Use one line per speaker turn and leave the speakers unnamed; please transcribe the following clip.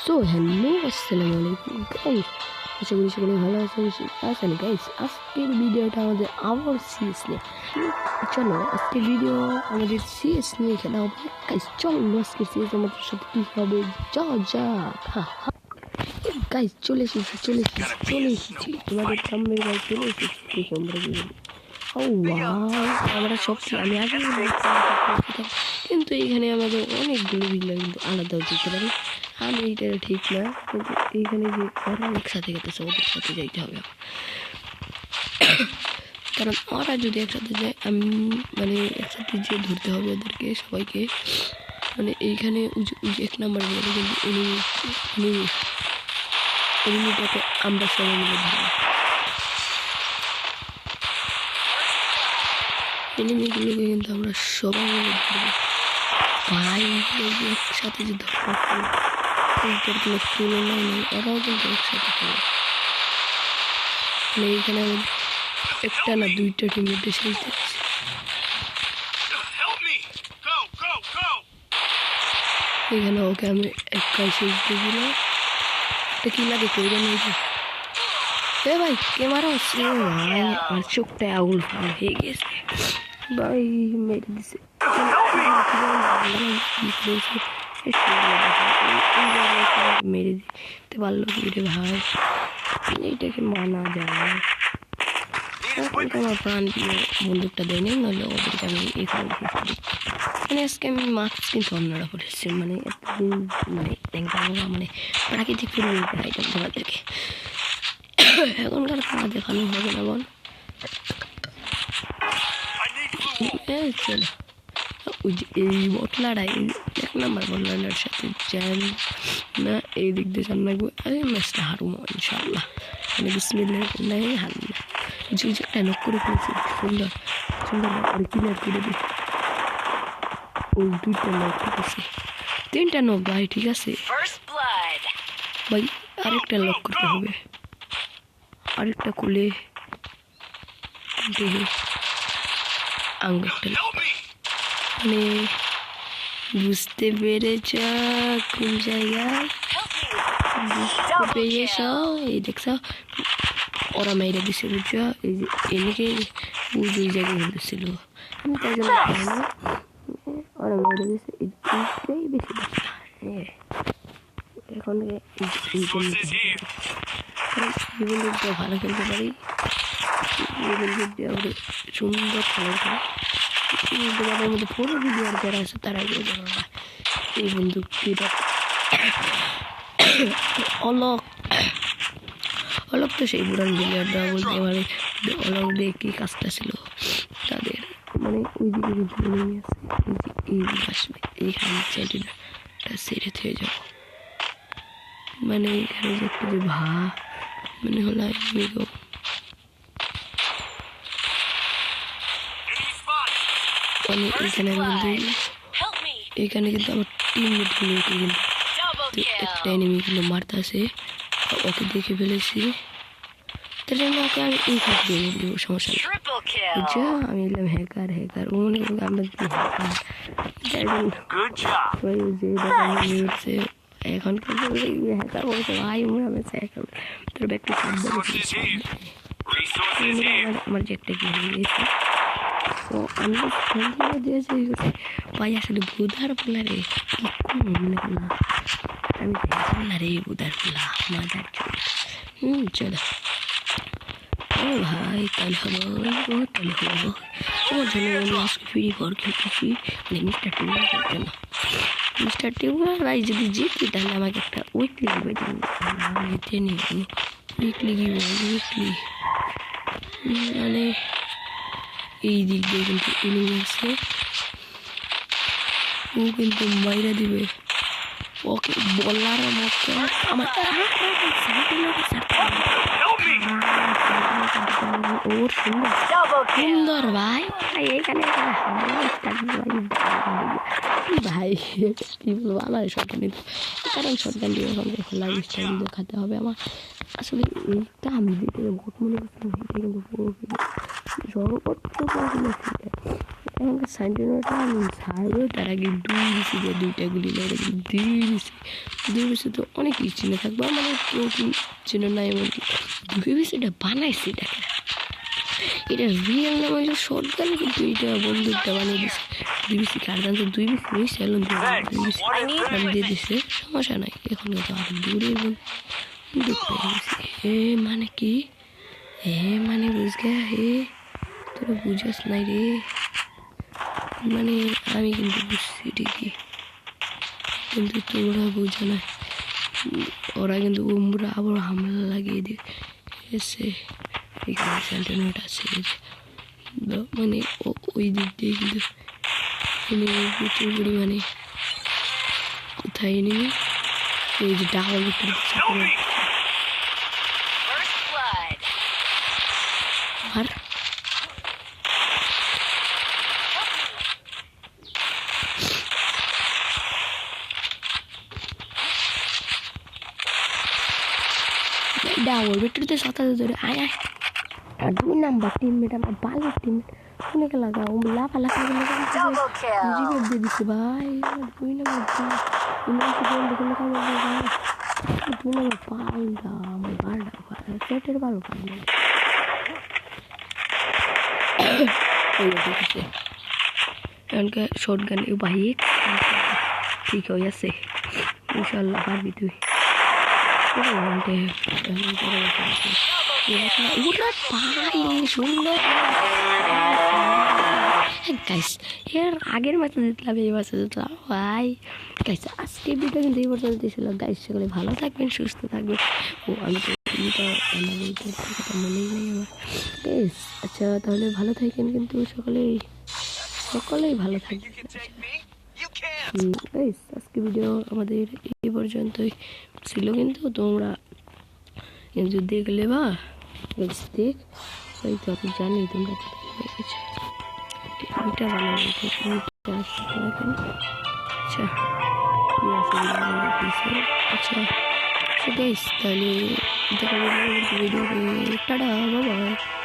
So hello আসসালামু আলাইকুম guys, আশা করি সকলে ভালো আছেন গাইস। আজকের ভিডিওটা আমাদের আবার সিএস নিয়ে। চলো আজকের ভিডিও আমাদের সিএস নিয়ে খেলা হবে গাইস। চলো আজকে সিএস আমাদের সাথে কি হবে যা গাইস। চলে এসেছি তোমাদের সামনে গাইস, চলে এসেছি আমরা সব আমি আগে কিন্তু এখানে আমাদের অনেকগুলো ভিন্ন কিন্তু আলাদা যেতে পারে। আমি এটা ঠিক না, কিন্তু এইখানে যে ওরা একসাথে গেতেছে ওদের সাথে যাইতে হবে কারণ ওরা যদি একসাথে যায় আমি মানে একসাথে যে ধরতে হবে ওদেরকে সবাইকে। মানে এইখানে এক নাম্বার বলে কিন্তু এনিমিটাকে আমরা সবাই মিলে ধরবো। এনিমিগুলোকে কিন্তু আমরা সবাই মিলে ধরবো ভাই। একসাথে যে ধরবো কোনো তুলনাই নেই, ওরাও কিন্তু একসাথে খেলে। মানে এইখানে আমি একটা না দুইটা টিমের দেশে দেখছি। এখানে ওকে আমি একাই শেষ দিয়েছিলাম। একটা কি লাগে কেউ জানি এ ভাই কে মারা হচ্ছে ভাই, আমার চোখটা আগুন ফাল হয়ে গেছে ভাই, মেরে দিছে মেরে দিতে পারলো কি রে ভাই, এইটাকে মানা যায়। আমার প্রাণ বন্দুকটা দেয় নেই, নাহলে ওদেরকে আমি এখানে মানে আজকে আমি মাস্ক কিন্তু অন্যরা করেছি। মানে এতদিন মানে প্রাকৃতিক পরিবেশ দেখাইতাম তোমাদেরকে, এখনকার খাওয়া দেখানো হবে না বল। চলো ওই যে এই বটলাটা এক নাম্বার বটলাটার সাথে জ্যাম না এই দিক দিয়ে সামনে ম্যাচটা হারবো ইনশাআল্লাহ। মানে বিসমিল্লাহ নাই হারবো না। যে একটা নক করে ফেলছি, সুন্দর করে ক্লিয়ার করে দিই। ওই দুইটা নক ঠিক আছে, তিনটা নক ভাই ঠিক আছে ভাই। আরেকটা লক করতে হবে, আরেকটা খুলে দেখি আঙ্গুরটা মানে বুঝতে পেরেছ কোন জায়গায় বুঝতে পেরেছ। এই দেখছ ওরা মেয়েরা দিছে বুঝছ, এই যে এনেকে ওই দুই জায়গায় হয়েছিল, আমি তাই জন্য ওরা মেয়েরা দিছে এইটাই বেশি এখন জীবনটা ভালো খেলতে পারি, সুন্দর খেলা করে তোমাদের মধ্যে পুরো ভিডিও আর যারা আছে তারাই এই বন্দুকটিটা অলক তো সেই পুরান ভিডিওটা বলতে পারে। অলক দিয়ে কি কাজটা ছিল তাদের, মানে ওই দিকে কিন্তু নেমে আছে এই দিকে আসবে, এইখানে সাইডটা সেরে থেকে যাবো। মানে এখানে যে একটা যে মানে হলো এখানে কিন্তু আমার টিম কিন্তু একটা এনিমি কিন্তু মারতে আছে, ওকে দেখে ফেলেছি। তার জন্য ওকে আমি এই কাজ দিয়ে দিব, সমস্যা নেই। যা আমি এলাম হ্যাকার ও মনে করবো আমরা এখন হ্যাকার বলছে ভাই মনে হচ্ছে এখন তোর ব্যাগটা আমার যে একটা কি হয়ে গেছে। তো আমি দিয়েছি ভাই আসলে বুধার পোলা রে কি মনে না, আমি দেখলাম না রে বুধার পোলা মজার চলো ও ভাই তাহলে হবো তোমার জন্য আমি আজকে ফ্রি ঘর খেলতেছি। মানে মিস্টার টিউবার ভাই যদি জিতি তাহলে আমাকে একটা উইকলি দিবে, জিতে নিয়ে উইকলি মানে এই দিক দিয়ে কিন্তু এনিমি আছে, ও কিন্তু মাইরা দিবে ওকে বলার মতো। আমার ওর সুন্দর ভাই এখানে ভাই কি বলবো, আমার শটগান নিতে, কারণ শটগান দিয়ে খোলা স্টাইল দেখাতে হবে আমার। আসলে এইটা আমি দিতে ভোট মনে করছিলাম, এটা কিন্তু পুরো সর্বোচ্চ আমাকে সাইন্টিনোটা আমি ছাড়বো তার আগে দুইটা গুলি মেরে দুই বেশি তো অনেক কিছু চিনে থাকবো মানে কেউ চিনে না এমনকি দুই বেশি এটা বানাইছে এটা রিয়েল নাম হয়েছে শর্ট গান কিন্তু এটা বন্দুকটা বানিয়ে দিচ্ছে দুই বেশি কার জানতো দুই বেশি ওই স্যালুন নাম দিয়ে দিচ্ছে সমস্যা নাই এখন তো আর দূরে বন্দুক পেয়ে গেছি এ মানে কি এ মানে বুঝ গে হে তোরা বুঝাস নাই রে মানে আমি কিন্তু বুঝছি ঠিকই কিন্তু তোমরা বুঝো না ওরা কিন্তু উমরা আবার হামলা লাগিয়ে দিয়েছে এখানে সেন্টিনেট আছে মানে ওই দিক দিয়ে কিন্তু মানে প্রচুর পরিমাণে কোথায় নেই ওই যে ডাবল আর ডাবল বেটুতে সাঁতার ধরে আয় আয় আর 2 নাম্বার টিমমেট আমার ভালো টিমমেট অনেক লাগা ও লাফালাফি জিবে দিয়ে দিচ্ছে ভাই 2 নাম্বার পাল্টা আমার বারটা পেটের ভালো পাল্টা এখানকার শর্ট গান ভাই ঠিক হয়ে আছে ইনশাল্লাহ পারবি তুই সুন্দর এর আগের ম্যাচে জিতলাম এই ম্যাচে জিতলাম ভাই গাইস আজকের ভিডিও কিন্তু এই পর্যন্ত ছিল গাইস সকলে ভালো থাকবেন সুস্থ থাকবেন ও আমি তো কথা মনেই নেই আমার গাইস আচ্ছা তাহলে ভালো থাকেন কিন্তু সকলেই ভালো থাকবেন গাইস আজকে ভিডিও আমাদের এই পর্যন্তই ছিল কিন্তু তোমরা কিন্তু দেখলে বা দেখ ওই তো আমি জানি তোমরা এটা ভালো আচ্ছা আচ্ছা গাইস তাহলে ভিডিও টাটা বাবা।